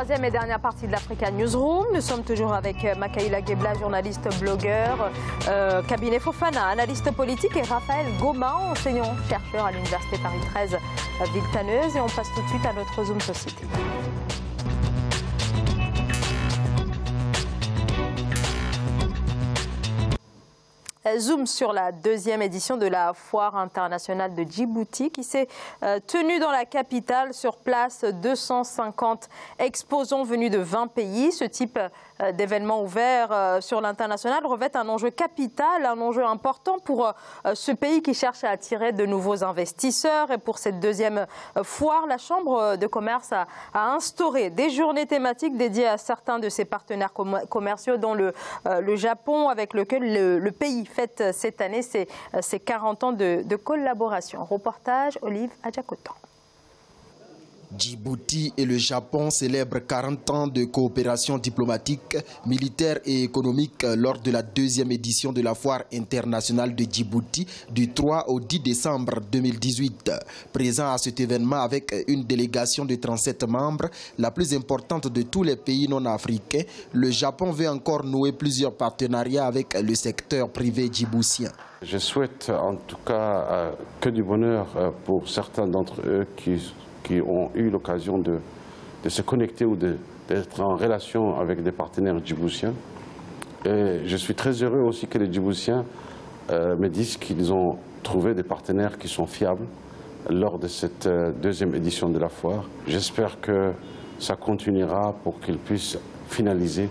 Troisième et dernière partie de l'Africa Newsroom. Nous sommes toujours avec Makaïla Gebla, journaliste, blogueur, Kabine Fofana, analyste politique, et Raphaël Goma, enseignant-chercheur à l'Université Paris 13 Villetaneuse. Et on passe tout de suite à notre Zoom Société. Zoom sur la deuxième édition de la Foire internationale de Djibouti qui s'est tenue dans la capitale. Sur place, 250 exposants venus de 20 pays. Ce type d'événement ouvert sur l'international revêt un enjeu capital, un enjeu important pour ce pays qui cherche à attirer de nouveaux investisseurs. Et pour cette deuxième foire, la Chambre de commerce a instauré des journées thématiques dédiées à certains de ses partenaires commerciaux, dont le Japon, avec lequel le pays fête cette année ses 40 ans de collaboration. Reportage Olive Adjakotan. Djibouti et le Japon célèbrent 40 ans de coopération diplomatique, militaire et économique lors de la deuxième édition de la Foire internationale de Djibouti du 3 au 10 décembre 2018. Présent à cet événement avec une délégation de 37 membres, la plus importante de tous les pays non africains, le Japon veut encore nouer plusieurs partenariats avec le secteur privé djiboutien. Je souhaite en tout cas que du bonheur pour certains d'entre eux qui ont eu l'occasion de se connecter ou d'être en relation avec des partenaires djiboutiens. Et je suis très heureux aussi que les Djiboutiens me disent qu'ils ont trouvé des partenaires qui sont fiables lors de cette deuxième édition de la foire. J'espère que ça continuera pour qu'ils puissent finaliser,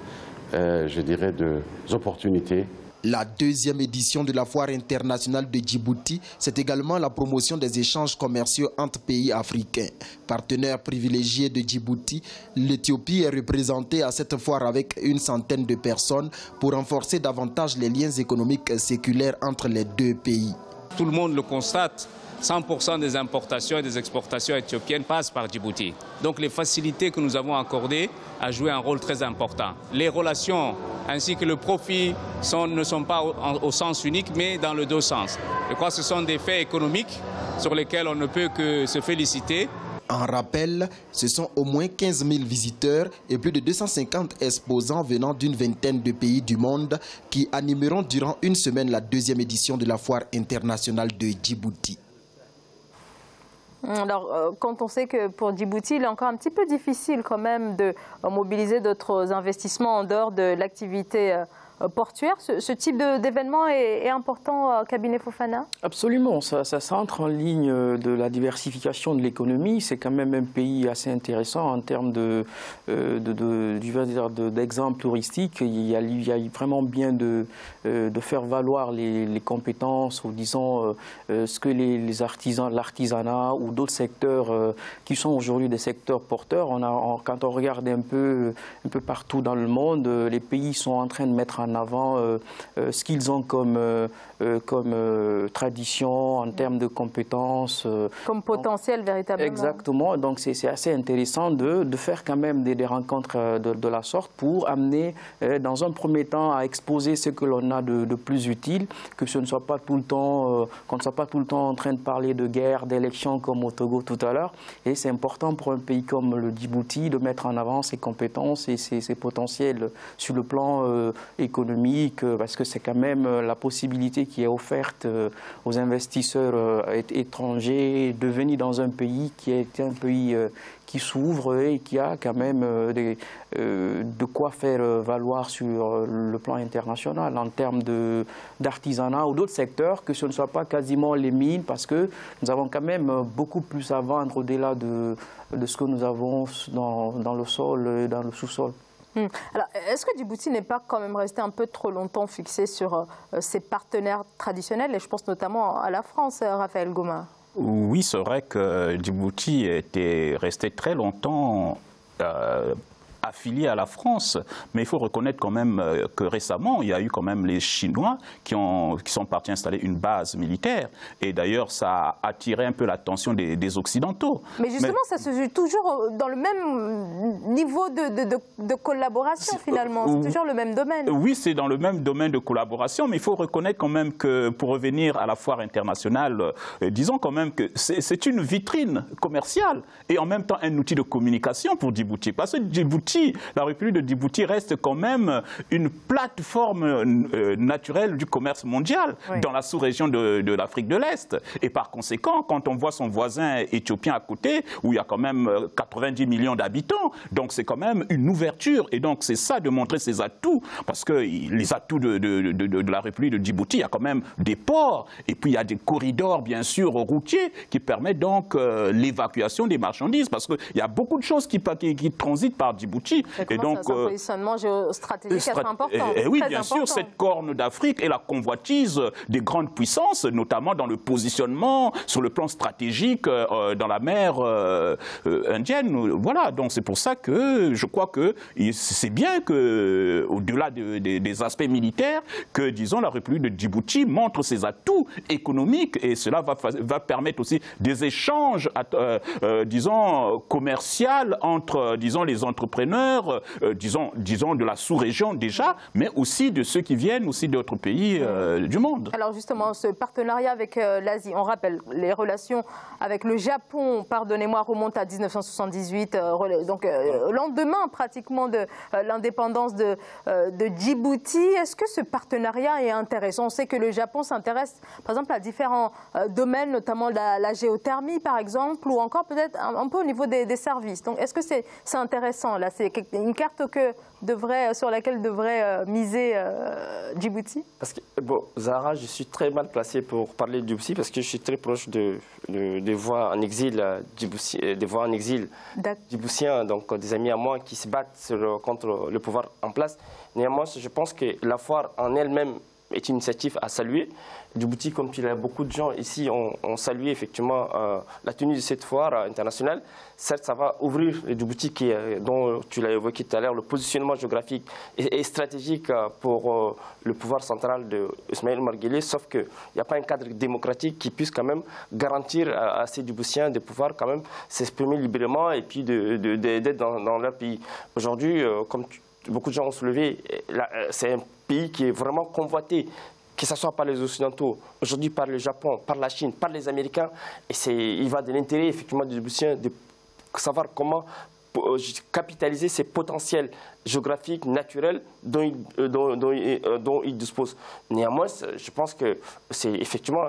je dirais, des opportunités. La deuxième édition de la Foire internationale de Djibouti, c'est également la promotion des échanges commerciaux entre pays africains. Partenaire privilégié de Djibouti, l'Éthiopie est représentée à cette foire avec une centaine de personnes pour renforcer davantage les liens économiques séculaires entre les deux pays. Tout le monde le constate. 100% des importations et des exportations éthiopiennes passent par Djibouti. Donc les facilités que nous avons accordées ont joué un rôle très important. Les relations ainsi que le profit ne sont pas au sens unique, mais dans le deux sens. Je crois que ce sont des faits économiques sur lesquels on ne peut que se féliciter. En rappel, ce sont au moins 15 000 visiteurs et plus de 250 exposants venant d'une vingtaine de pays du monde qui animeront durant une semaine la deuxième édition de la Foire internationale de Djibouti. Alors, quand on sait que pour Djibouti, il est encore un petit peu difficile quand même de mobiliser d'autres investissements en dehors de l'activité portuaire, ce type d'événement est important, Kabine Fofana? Absolument, ça entre en ligne de la diversification de l'économie. C'est quand même un pays assez intéressant en termes d'exemples touristiques. Il y a vraiment bien de faire valoir les compétences ou disons ce que les artisans, l'artisanat ou d'autres secteurs qui sont aujourd'hui des secteurs porteurs. Quand on regarde un peu partout dans le monde, les pays sont en train de mettre en avant ce qu'ils ont comme tradition en termes de compétences. Comme potentiel, véritablement. Exactement. Donc c'est assez intéressant de faire quand même des rencontres de la sorte pour amener, dans un premier temps, à exposer ce que l'on a de plus utile, que ce ne soit pas tout le temps, qu'on ne soit pas tout le temps en train de parler de guerre, d'élections comme au Togo tout à l'heure. Et c'est important pour un pays comme le Djibouti de mettre en avant ses compétences et ses potentiels sur le plan économique, parce que c'est quand même la possibilité qui est offerte aux investisseurs étrangers de venir dans un pays qui est un pays qui s'ouvre et qui a quand même de quoi faire valoir sur le plan international en termes d'artisanat ou d'autres secteurs, que ce ne soit pas quasiment les mines, parce que nous avons quand même beaucoup plus à vendre au-delà de ce que nous avons dans le sol et dans le sous-sol. Alors, est-ce que Djibouti n'est pas quand même resté un peu trop longtemps fixé sur ses partenaires traditionnels, et je pense notamment à la France, Raphaël Goma? Oui, c'est vrai que Djibouti était resté très longtemps affiliés à la France. Mais il faut reconnaître quand même que récemment, il y a eu quand même les Chinois qui sont partis installer une base militaire. Et d'ailleurs, ça a attiré un peu l'attention des Occidentaux. Mais justement, ça se joue toujours dans le même niveau de collaboration, finalement. C'est toujours le même domaine. Oui, c'est dans le même domaine de collaboration, mais il faut reconnaître quand même que, pour revenir à la foire internationale, disons quand même que c'est une vitrine commerciale et en même temps un outil de communication pour Djibouti. Parce que Djibouti, la République de Djibouti reste quand même une plateforme naturelle du commerce mondial dans la sous-région de l'Afrique de l'Est. Et par conséquent, quand on voit son voisin éthiopien à côté, où il y a quand même 90 millions d'habitants, donc c'est quand même une ouverture. Et donc c'est ça de montrer ses atouts, parce que les atouts de la République de Djibouti, il y a quand même des ports, et puis il y a des corridors, bien sûr, routiers, qui permettent donc l'évacuation des marchandises, parce qu'il y a beaucoup de choses qui transitent par Djibouti. Et donc, c'est un positionnement géostratégique assez important. Et oui, bien sûr, cette corne d'Afrique et la convoitise des grandes puissances, notamment dans le positionnement sur le plan stratégique dans la mer indienne. Voilà, donc c'est pour ça que je crois que c'est bien que, au-delà des aspects militaires, que, disons, la République de Djibouti montre ses atouts économiques, et cela va permettre aussi des échanges, disons, commerciaux entre, disons, les entrepreneurs, disons, de la sous-région déjà, mais aussi de ceux qui viennent aussi d'autres pays du monde. Alors justement, ce partenariat avec l'Asie, on rappelle, les relations avec le Japon, pardonnez-moi, remontent à 1978, donc lendemain pratiquement de l'indépendance de Djibouti. Est-ce que ce partenariat est intéressant? On sait que le Japon s'intéresse, par exemple, à différents domaines, notamment la géothermie, par exemple, ou encore peut-être un peu au niveau des services. Donc, est-ce que c'est intéressant là? C'est une carte sur laquelle devrait miser Djibouti? Parce que, bon, Zahra, je suis très mal placé pour parler de Djibouti parce que je suis très proche des voix en exil djiboutiens, donc des amis à moi qui se battent contre le pouvoir en place. Néanmoins, je pense que la foire en elle-même est une initiative à saluer. Djibouti, comme il y a beaucoup de gens ici, ont salué effectivement la tenue de cette foire internationale. Certes, ça va ouvrir le Djibouti, dont tu l'as évoqué tout à l'heure, le positionnement géographique et stratégique pour le pouvoir central d'Ismaël Omar Guelleh, sauf qu'il n'y a pas un cadre démocratique qui puisse quand même garantir à ces Djiboutiens de pouvoir quand même s'exprimer librement et puis d'être dans leur pays. Aujourd'hui, comme beaucoup de gens ont soulevé, c'est un pays qui est vraiment convoité, que ce soit par les Occidentaux, aujourd'hui par le Japon, par la Chine, par les Américains. Et il va de l'intérêt effectivement des Djiboutiens de savoir comment capitaliser ces potentiels géographiques, naturels dont ils disposent. Néanmoins, je pense que c'est effectivement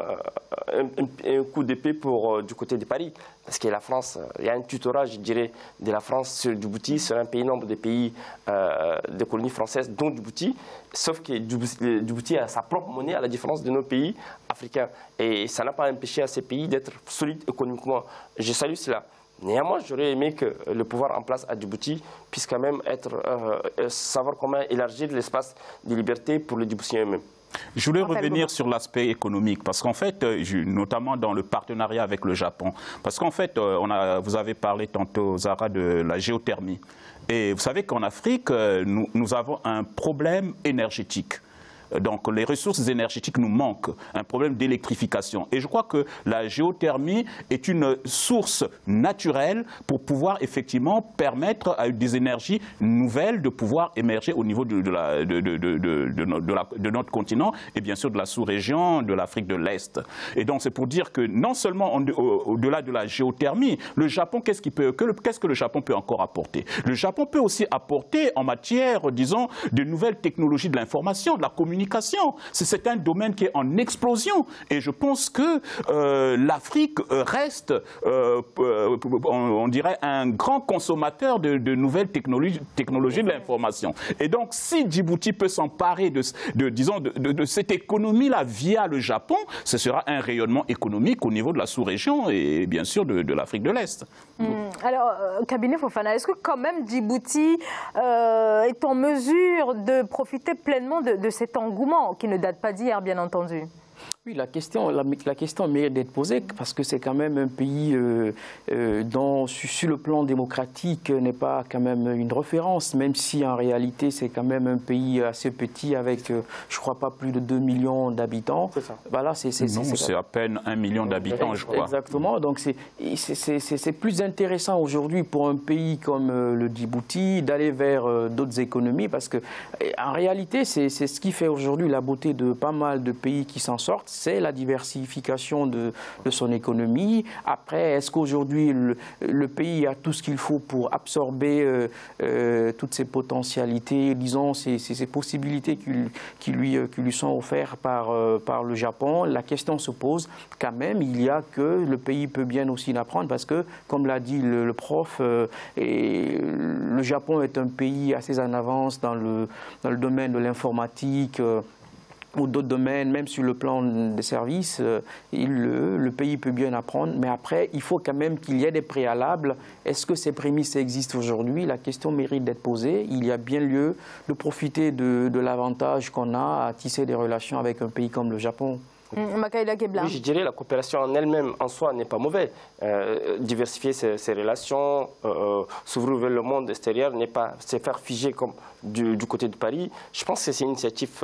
un coup d'épée du côté de Paris. Parce que la France, il y a un tutorat, je dirais, de la France sur Djibouti, sur un pays nombre de pays de colonies françaises, dont Djibouti. Sauf que Djibouti a sa propre monnaie, à la différence de nos pays africains. Et ça n'a pas empêché à ces pays d'être solides économiquement. Je salue cela. Néanmoins, j'aurais aimé que le pouvoir en place à Djibouti puisse quand même savoir comment élargir l'espace de liberté pour les Djiboutiens eux-mêmes. Je voulais revenir sur l'aspect économique, parce qu'en fait, notamment dans le partenariat avec le Japon, parce qu'en fait, vous avez parlé tantôt, Zahra, de la géothermie. Et vous savez qu'en Afrique, nous avons un problème énergétique. Donc les ressources énergétiques nous manquent, un problème d'électrification. Et je crois que la géothermie est une source naturelle pour pouvoir effectivement permettre à des énergies nouvelles de pouvoir émerger au niveau de notre continent et bien sûr de la sous-région de l'Afrique de l'Est. Et donc c'est pour dire que non seulement au-delà de la géothermie, le Japon, qu'est-ce que le Japon peut encore apporter? Le Japon peut aussi apporter en matière, disons, de nouvelles technologies de l'information, de la communication. C'est un domaine qui est en explosion et je pense que l'Afrique reste, on dirait, un grand consommateur de nouvelles technologies de l'information. Et donc, si Djibouti peut s'emparer de cette économie-là via le Japon, ce sera un rayonnement économique au niveau de la sous-région et bien sûr de l'Afrique de l'Est. Alors, Cabinet Fofana, est-ce que quand même Djibouti est en mesure de profiter pleinement de cet engouement qui ne date pas d'hier, bien entendu? Oui, la question mérite d'être posée parce que c'est quand même un pays dont, sur le plan démocratique, n'est pas quand même une référence, même si en réalité c'est quand même un pays assez petit avec, je crois pas, plus de 2 millions d'habitants. C'est ça. Voilà, non, c'est à peine 1 million d'habitants, je crois. Exactement. Donc c'est plus intéressant aujourd'hui pour un pays comme le Djibouti d'aller vers d'autres économies parce que en réalité c'est ce qui fait aujourd'hui la beauté de pas mal de pays qui s'en sortent. C'est la diversification de son économie. Après, est-ce qu'aujourd'hui, le pays a tout ce qu'il faut pour absorber toutes ces potentialités, disons, ces possibilités qui lui sont offertes par le Japon? La question se pose quand même. Il y a que le pays peut bien aussi l'apprendre parce que, comme l'a dit le prof, le Japon est un pays assez en avance dans le domaine de l'informatique, ou d'autres domaines, même sur le plan des services, le pays peut bien apprendre. Mais après, il faut quand même qu'il y ait des préalables. Est-ce que ces prémices existent aujourd'hui? La question mérite d'être posée. Il y a bien lieu de profiter de l'avantage qu'on a à tisser des relations avec un pays comme le Japon. Makaila Kebla. Oui, je dirais la coopération en elle-même, en soi, n'est pas mauvaise. Diversifier ses relations, s'ouvrir vers le monde extérieur, n'est pas se faire figer comme du côté de Paris. Je pense que c'est une initiative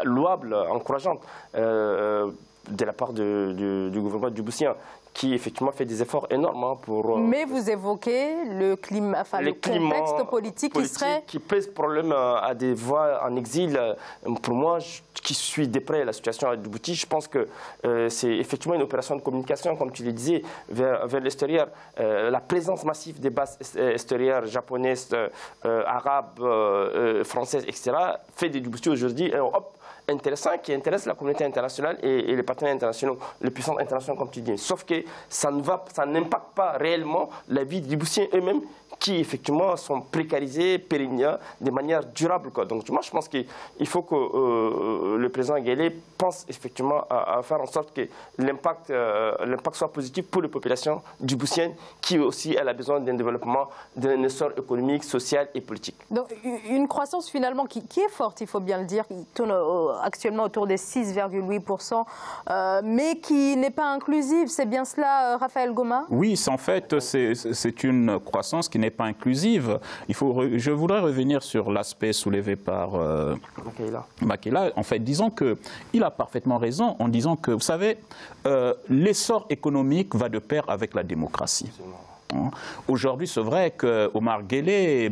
louable, encourageante de la part du gouvernement djiboutien, qui effectivement fait des efforts énormes pour... Mais vous évoquez le climat, enfin le contexte politique qui pèse problème à des voix en exil. Pour moi, qui suis de près la situation à Djibouti, je pense que c'est effectivement une opération de communication, comme tu le disais, vers l'extérieur. La présence massive des bases extérieures japonaises, arabes, françaises, etc., fait de Djibouti aujourd'hui intéressant, qui intéresse la communauté internationale et les partenaires internationaux, les puissances internationales, comme tu dis. Sauf que ça n'impacte pas réellement la vie des Djiboutiens eux-mêmes, qui effectivement sont précarisés, pérennisés de manière durable, quoi. Donc moi je pense qu'il faut que le président Guelleh pense effectivement à faire en sorte que l'impact soit positif pour les populations djiboutiennes, qui aussi elle a besoin d'un développement, d'un essor économique, social et politique. Donc une croissance finalement qui est forte, il faut bien le dire, qui tourne actuellement autour des 6,8%, mais qui n'est pas inclusive. C'est bien cela, Raphaël Goma? Oui, en fait, c'est une croissance qui n'est pas inclusive. Je voudrais revenir sur l'aspect soulevé par Makaila. En fait, disons qu'il a parfaitement raison en disant que, vous savez, l'essor économique va de pair avec la démocratie. Aujourd'hui, c'est vrai qu'Omar Guelleh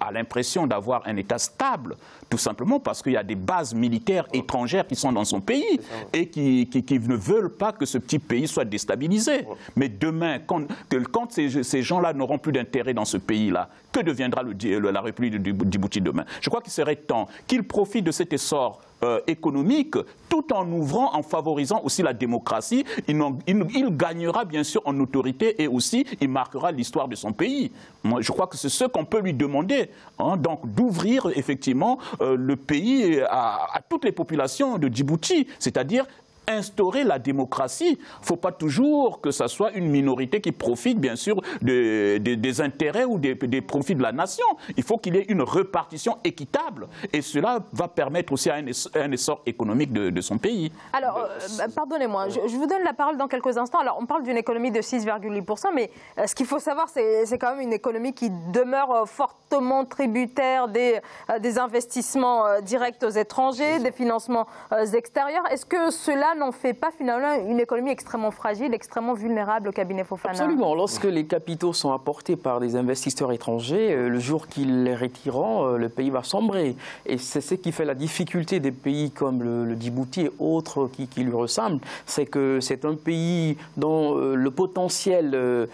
a l'impression d'avoir un État stable, tout simplement parce qu'il y a des bases militaires étrangères qui sont dans son pays et qui ne veulent pas que ce petit pays soit déstabilisé. Mais demain, quand ces gens-là n'auront plus d'intérêt dans ce pays-là, que deviendra la République du Djibouti demain? Je crois qu'il serait temps qu'il profite de cet essor économique, tout en ouvrant, en favorisant aussi la démocratie. Il gagnera bien sûr en autorité et aussi il marquera l'histoire de son pays. Moi, je crois que c'est ce qu'on peut lui demander, donc d'ouvrir effectivement le pays à toutes les populations de Djibouti, c'est-à-dire instaurer la démocratie. Il ne faut pas toujours que ce soit une minorité qui profite, bien sûr, des intérêts ou des profits de la nation. Il faut qu'il y ait une répartition équitable. Et cela va permettre aussi un essor économique de son pays. Alors, pardonnez-moi, je vous donne la parole dans quelques instants. Alors, on parle d'une économie de 6,8%, mais ce qu'il faut savoir, c'est quand même une économie qui demeure fortement tributaire des investissements directs aux étrangers, des financements extérieurs. Est-ce que cela n'en fait pas finalement une économie extrêmement fragile, extrêmement vulnérable au cabinet Fofana? Absolument. Lorsque les capitaux sont apportés par des investisseurs étrangers, le jour qu'ils les retireront, le pays va sombrer. Et c'est ce qui fait la difficulté des pays comme le Djibouti et autres qui lui ressemblent. C'est que c'est un pays dont le potentiel,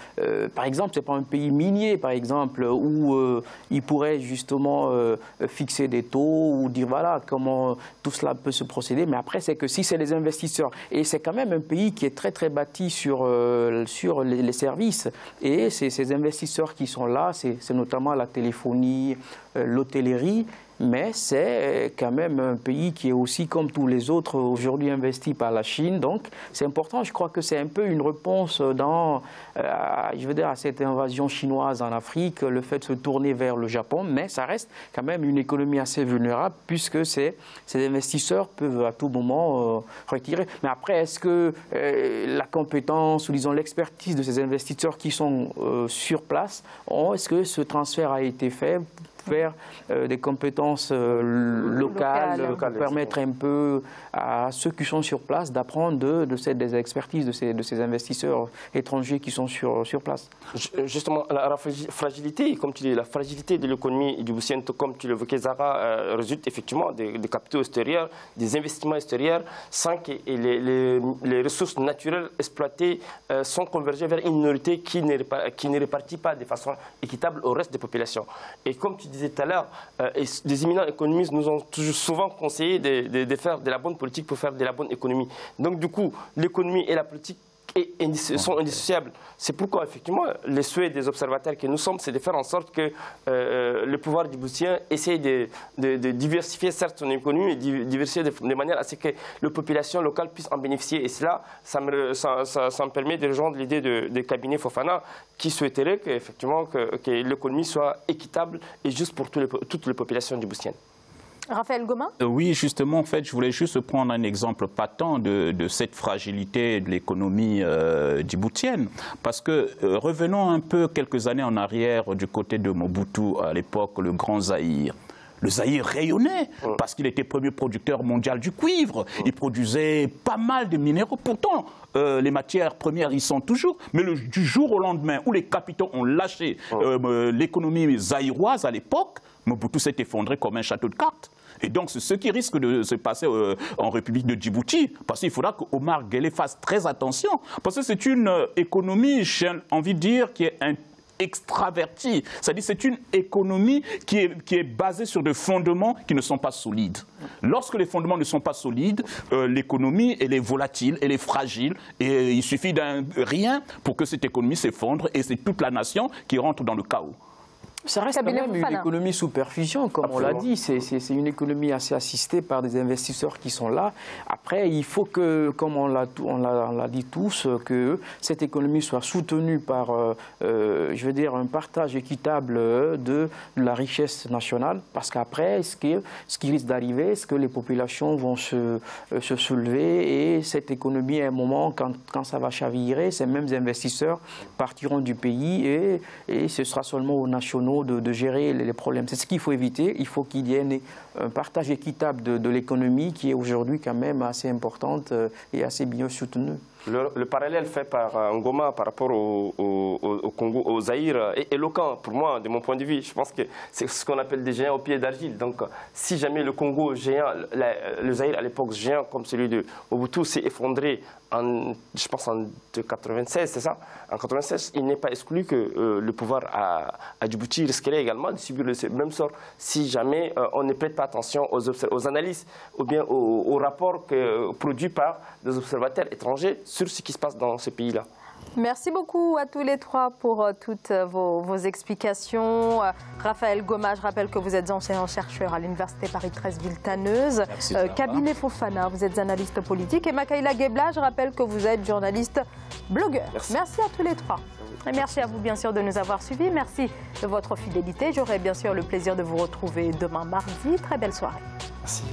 par exemple, c'est pas un pays minier, par exemple, où il pourrait justement fixer des taux ou dire voilà comment tout cela peut se procéder. Mais après, c'est que si c'est les investisseurs, et c'est quand même un pays qui est très très bâti sur les services, et ces investisseurs qui sont là, c'est notamment la téléphonie, l'hôtellerie. mais c'est quand même un pays qui est aussi, comme tous les autres, aujourd'hui investi par la Chine. Donc c'est important, je crois que c'est un peu une réponse à cette invasion chinoise en Afrique, le fait de se tourner vers le Japon, mais ça reste quand même une économie assez vulnérable puisque ces investisseurs peuvent à tout moment retirer. Mais après, est-ce que la compétence ou disons l'expertise de ces investisseurs qui sont sur place, est-ce que ce transfert a été fait vers des compétences locales pour permettre un peu à ceux qui sont sur place d'apprendre des expertises de ces investisseurs étrangers qui sont sur place. Justement, la fragilité, comme tu dis, la fragilité de l'économie djiboutienne, comme tu l'évoquais, Zara, résulte effectivement des capitaux extérieurs, des investissements extérieurs, sans que les ressources naturelles exploitées sont convergées vers une minorité qui ne répartit pas de façon équitable au reste des populations. Et comme tu disais tout à l'heure, des éminents économistes nous ont toujours souvent conseillé de faire de la bonne politique pour faire de la bonne économie. Donc du coup, l'économie et la politique sont indissociables. C'est pourquoi, effectivement, les souhaits des observateurs que nous sommes, c'est de faire en sorte que le pouvoir djiboutien essaye de diversifier, certes, son économie, mais diversifier de manière à ce que la population locale puisse en bénéficier. Et cela, ça me permet de rejoindre l'idée du cabinet Fofana, qui souhaiterait que l'économie soit équitable et juste pour toutes les populations djiboutiennes. Raphaël Goma ? Oui, justement, en fait, je voulais juste prendre un exemple patent de cette fragilité de l'économie djiboutienne. Parce que revenons un peu quelques années en arrière du côté de Mobutu, à l'époque, le Grand Zaïre. Le Zaïre rayonnait parce qu'il était premier producteur mondial du cuivre. Il produisait pas mal de minéraux. Pourtant, les matières premières y sont toujours. Mais du jour au lendemain où les capitaux ont lâché l'économie zaïroise à l'époque, Mobutu s'est effondré comme un château de cartes. Et donc, c'est ce qui risque de se passer en République de Djibouti. Parce qu'il faudra qu'Omar Guelleh fasse très attention. Parce que c'est une économie, j'ai envie de dire, qui est extravertie. C'est-à-dire c'est une économie qui est basée sur des fondements qui ne sont pas solides. Lorsque les fondements ne sont pas solides, l'économie, elle est volatile, elle est fragile. Et il suffit d'un rien pour que cette économie s'effondre. Et c'est toute la nation qui rentre dans le chaos. Ça reste quand même une économie sous perfusion, comme on l'a dit. C'est une économie assez assistée par des investisseurs qui sont là. Après, il faut que, comme on l'a dit tous, que cette économie soit soutenue par, je veux dire, un partage équitable de la richesse nationale. Parce qu'après, ce qui risque d'arriver, c'est que les populations vont se soulever et cette économie, à un moment, quand ça va chavirer, ces mêmes investisseurs partiront du pays et ce sera seulement aux nationaux de gérer les problèmes. C'est ce qu'il faut éviter. Il faut qu'il y ait un partage équitable de l'économie qui est aujourd'hui quand même assez importante et assez bien soutenue. Le parallèle fait par Ngoma par rapport au Congo, au Zaïre, est éloquent pour moi, de mon point de vue. Je pense que c'est ce qu'on appelle des géants au pied d'argile. Donc, si jamais le Congo géant, le Zaïre à l'époque géant comme celui de Mobutu s'est effondré, je pense en 1996, c'est ça? En 1996, il n'est pas exclu que le pouvoir à Djibouti risquerait également de subir le même sort si jamais on ne prête pas attention aux analyses ou bien aux rapports produits par des observateurs étrangers sur ce qui se passe dans ce pays-là. Merci beaucoup à tous les trois pour toutes vos explications. Raphaël Goma, je rappelle que vous êtes enseignant-chercheur à l'Université Paris 13 Villetaneuse. Cabinet Fofana, vous êtes analyste politique. Et Makaïla Gebla, je rappelle que vous êtes journaliste blogueur. Merci à tous les trois. Et merci à vous bien sûr de nous avoir suivis. Merci de votre fidélité. J'aurai bien sûr le plaisir de vous retrouver demain mardi. Très belle soirée. Merci.